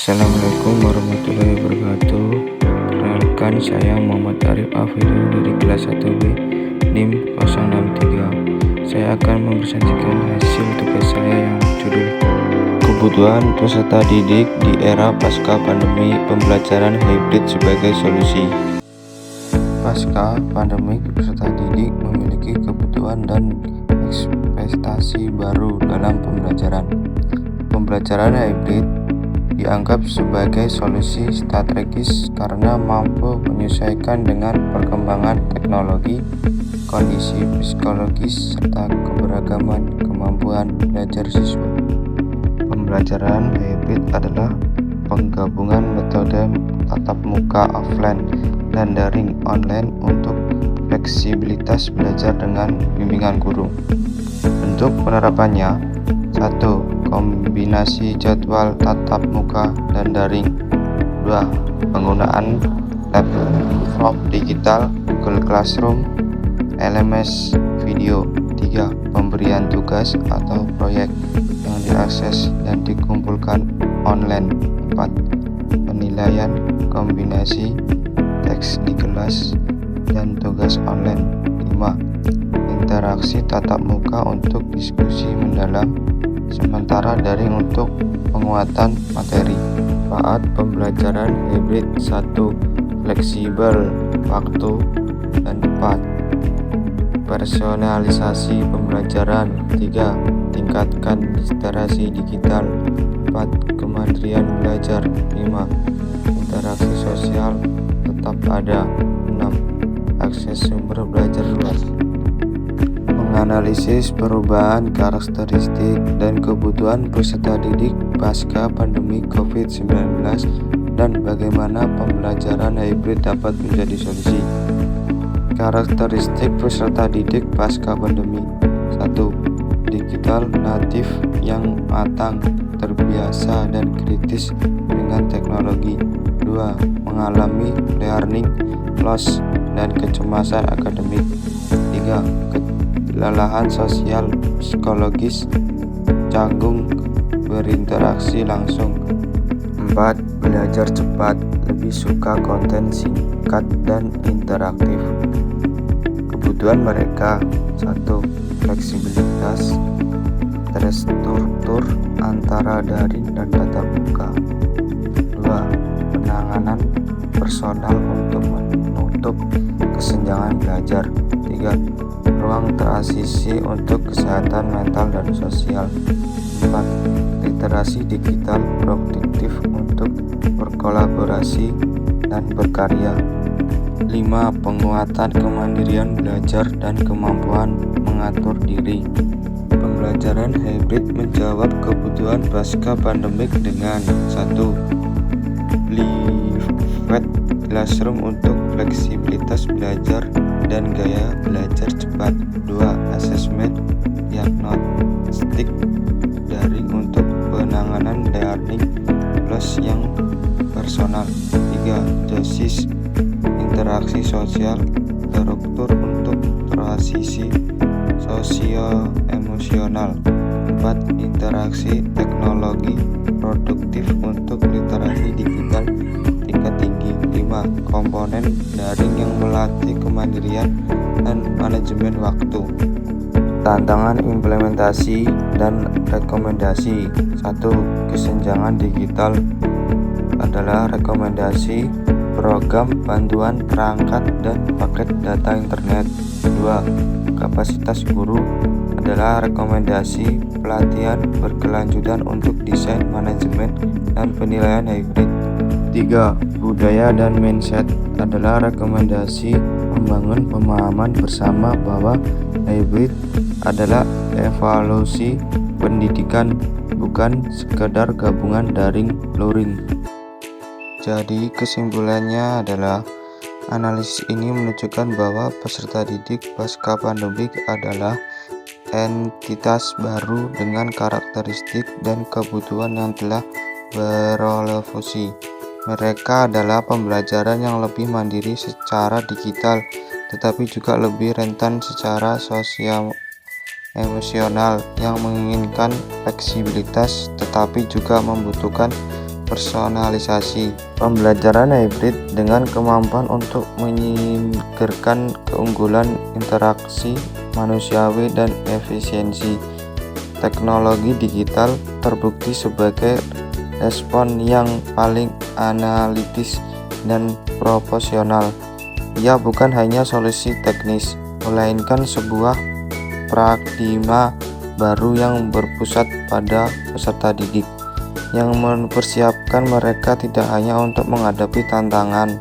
Assalamualaikum warahmatullahi wabarakatuh. Perkenalkan, saya Muhammad Arif Afidul dari kelas 1B NIM 063. Saya akan mempresentasikan hasil tugas saya yang berjudul Kebutuhan Peserta Didik di Era Pasca Pandemi Pembelajaran Hybrid sebagai Solusi. Pasca pandemi, peserta didik memiliki kebutuhan dan ekspektasi baru dalam pembelajaran. Pembelajaran hybrid dianggap sebagai solusi strategis karena mampu menyesuaikan dengan perkembangan teknologi, kondisi psikologis, serta keberagaman kemampuan belajar siswa. Pembelajaran hybrid adalah penggabungan metode tatap muka offline dan daring online untuk fleksibilitas belajar dengan bimbingan guru. Bentuk penerapannya: 1. Kombinasi jadwal tatap muka dan daring. 2. Penggunaan laptop digital, Google Classroom, LMS video. 3. Pemberian tugas atau proyek yang diakses dan dikumpulkan online. 4. Penilaian kombinasi teks di kelas dan tugas online. 5. Interaksi tatap muka untuk diskusi mendalam, sementara daring untuk penguatan materi. Manfaat pembelajaran hybrid: 1. Fleksibel waktu dan tempat. Personalisasi pembelajaran. 3. Tingkatkan literasi digital. 4. Kemandirian belajar. 5. Interaksi sosial tetap ada. 6. Akses sumber belajar luas. Menganalisis perubahan karakteristik dan kebutuhan peserta didik pasca pandemi COVID-19 dan bagaimana pembelajaran hybrid dapat menjadi solusi. Karakteristik peserta didik pasca pandemi: 1. Digital natif yang matang, terbiasa dan kritis dengan teknologi. 2. Mengalami learning loss dan kecemasan akademik. 3. Kelelahan sosial psikologis, canggung berinteraksi langsung. 4. Belajar cepat, lebih suka konten singkat dan interaktif. Kebutuhan mereka: 1. Fleksibilitas, terstruktur antara daring dan tatap muka. 2. Penanganan personal untuk menutup kesenjangan belajar. 3. Ruang transisi untuk kesehatan mental dan sosial. 4. Literasi digital produktif untuk berkolaborasi dan berkarya. 5. Penguatan kemandirian belajar dan kemampuan mengatur diri. Pembelajaran hybrid menjawab kebutuhan pasca pandemik dengan: 1. Flipped classroom untuk fleksibilitas belajar dan gaya belajar cepat. 2. Asesmen diagnostik daring untuk penanganan learning plus yang personal. 3. Dosis interaksi sosial terstruktur untuk transisi sosio-emosional. 4. Interaksi teknologi produktif untuk literasi digital tingkat tinggi. 5. Komponen daring yang melatih kemandirian dan manajemen waktu. Tantangan implementasi dan rekomendasi: 1. Kesenjangan digital adalah rekomendasi program bantuan perangkat dan paket data internet. 2. Kapasitas guru adalah rekomendasi pelatihan berkelanjutan untuk desain, manajemen, dan penilaian hybrid. 3. Budaya dan mindset adalah rekomendasi membangun pemahaman bersama bahwa hybrid adalah evolusi pendidikan, bukan sekedar gabungan daring luring. Jadi kesimpulannya adalah analisis ini menunjukkan bahwa peserta didik pasca pandemik adalah entitas baru dengan karakteristik dan kebutuhan yang telah berevolusi. Mereka adalah pembelajaran yang lebih mandiri secara digital, tetapi juga lebih rentan secara sosial emosional, yang menginginkan fleksibilitas tetapi juga membutuhkan personalisasi. Pembelajaran hibrid dengan kemampuan untuk menyingkirkan keunggulan interaksi manusiawi dan efisiensi. Teknologi digital terbukti sebagai respon yang paling analitis dan proporsional. Ia bukan hanya solusi teknis, melainkan sebuah paradigma baru yang berpusat pada peserta didik, yang mempersiapkan mereka tidak hanya untuk menghadapi tantangan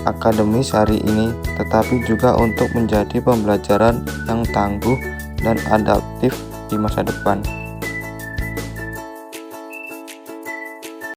akademis hari ini, tetapi juga untuk menjadi pembelajaran yang tangguh dan adaptif di masa depan.